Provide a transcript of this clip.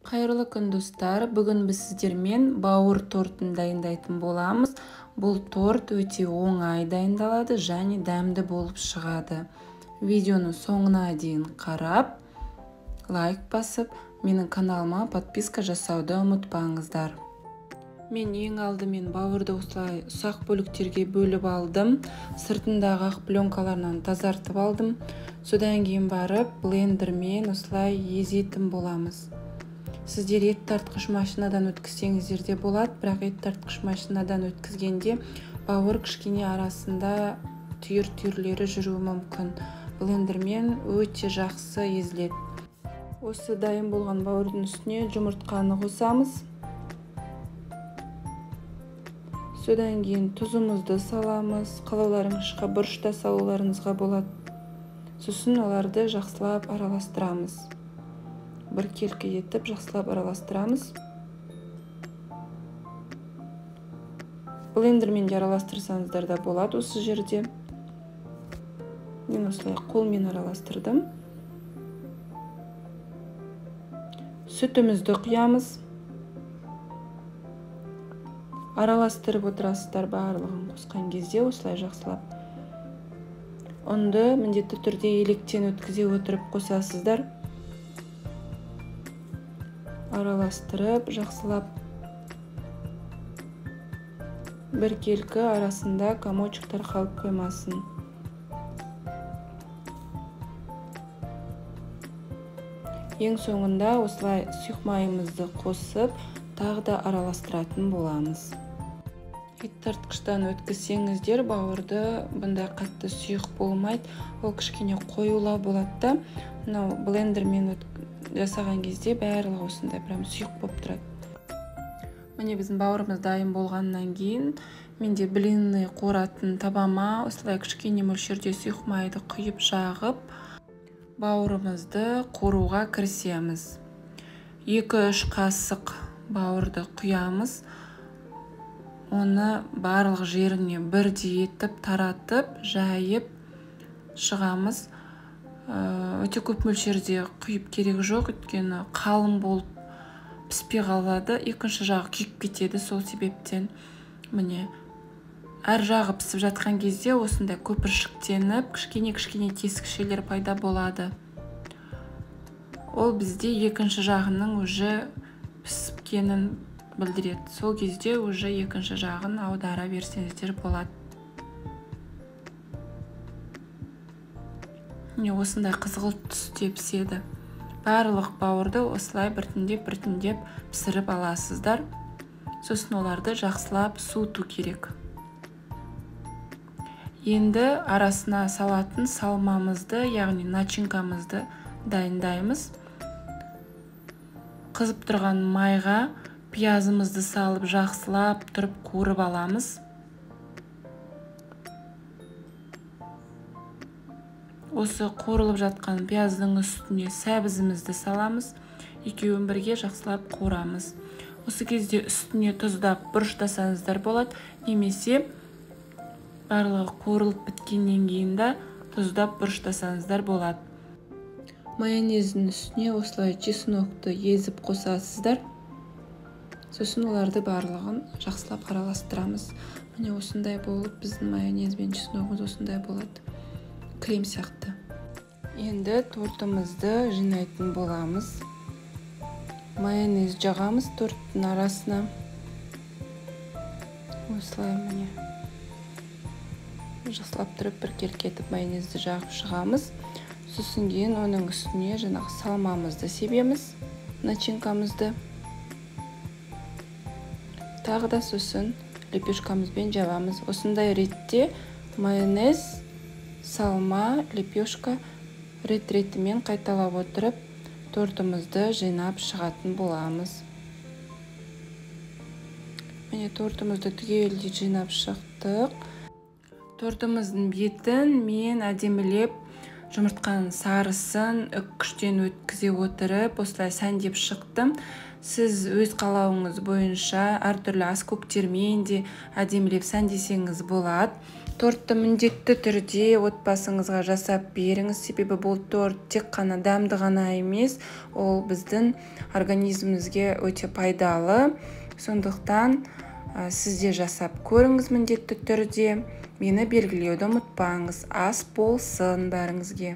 Қайырлы күн достар, бүгін біз сіздермен бауыр тортын дайындайтын боламыз. Бұл торт өте оңай дайындалады және дәмді болып шығады. Видеоны соңына дейін қарап, лайк басып, менің каналыма подписка жасауды ұмытпаңыздар. Мен ең алдымен бауырды осылай ұсақ бөліктерге бөліп алдым. Сыртындағы ақ пленкаларынан тазартып алдым. Содан кейін барып блендермен осылай езетін боламыз. Сіздер ет тартқыш машинадан өткізсеңіздер де болады, бірақ ет тартқыш машинадан өткізгенде бауыр кішкене арасында түйір-түйірлері жүруі мүмкін. Блендермен өте жақсы езіледі. Осы дайын болған бауырдың үстіне жұмыртқаны қосамыз. Содан кейін тұзымызды саламыз. Қалауларыңызға бұрышта салуларыңызға болады. Сосын оларды жақсылап араластырамыз. Бір келкі етіп жақсылап араластырамыз. Блендермен де араластырсаңыздар да болады осы жерде. Мен осылай қолмен араластырдым. Сүтімізді құямыз. Араластырып отырасыздар барлығын қосқан кезде осылай жақсылап. Ұнды міндетті түрде електен өткізе отырып қосасыздар. Араластырып, жақсылап. Бір келкі арасында комочектар қалып қоймасын. Ең соңында осылай сұйық майымызды қосып, тағы да араластыратын боламыз. Ет тартқыштан өткізсеңіздер, бауырды бұндай қатты сұйық болмайды. Ол кішкене қоюлау болады. Мынау блендермен жасаған кезде барлығы осындай прям сұйық болып тұрады. Міне біздің бауырымыз дайын болғаннан кейін менде блинный қоратын табама осылай кішкене мөлшерде сұйық майды құйып жағып, бауырымызды қоруға кірісеміз. 2-3 қасық бауырды құямыз. Оны барлық жеріне бірдей етіп таратып, жайып шығамыз. Өте көп мөлшерде құйып керек жоқ, өйткені қалың болып піспей қалады. Екінші жағы күйіп кетеді, сол себептен. Міне, әр жағы пісіп жатқан кезде осындай көпіршіктеніп, кішкене тесікшелер пайда болады. Ол бізде екінші жағының уже піскенін білдіреді. Сол кезде уже екінші жағын аудара берсеңіздер болады. Осындай қызғылт түсте піседі. Барлық бауырды осылай біртіндеп пісіріп аласыздар. Сосын оларды жақсылап суыту керек. Енді арасына салатын салмамызды, яғни начинкамызды дайындаймыз. Қызып тұрған майға пиязымызды салып жақсылап тұрып қуырып аламыз. Осы қуырылып жатқан пияздың үстіне сәбізімізді саламыз. Екеуін бірге жақсылап қуырамыз. Осы кезде үстіне тұздап бұрыштасаңыздар болады, немесе барлығы қуырылып біткеннен кейін де тұздап бұрыштасаңыздар болады. Майонездің үстіне осылай чеснокты езіп қосасыздар. Сосын оларды барлығын жақсылап араластырамыз. Міне осындай болып, біздің майонез бен чесногымыз осындай болады. Крем сияқты. Енді тортымызды жинайтын боламыз. Майонез жағамыз торттың арасына. Осылай міне. Жақсылап тұрып бір келкетіп майонезді жағып шығамыз. Сосын кейін оның үстіне жаңағы салмамызды себеміз, начинкамызды. Тағы да сосын лепешкамызбен жабамыз. Осындай ретте майонез, салма, лепешка рет-ретімен қайталап отырып, тортымызды жинап шығатын боламыз. Міне тортымызды түгелдей жинап шықтық. Тортымыздың бетін мен әдемілеп жұмыртқаның сарысын үккіштен өткізе отырып, осылай сәндеп шықтым. Сіз өз қалауыңыз бойынша әртүрлі ас көктермен де әдемілеп сәндесеңіз болады. Тортты міндетті түрде отбасыңызға жасап беріңіз, себебі бұл торт тек қана дәмді ғана емес, ол біздің организмімізге өте пайдалы. Сондықтан сізде жасап көріңіз міндетті түрде. Мені белгілеуді ұмытпаңыз. Ас болсын бәріңізге.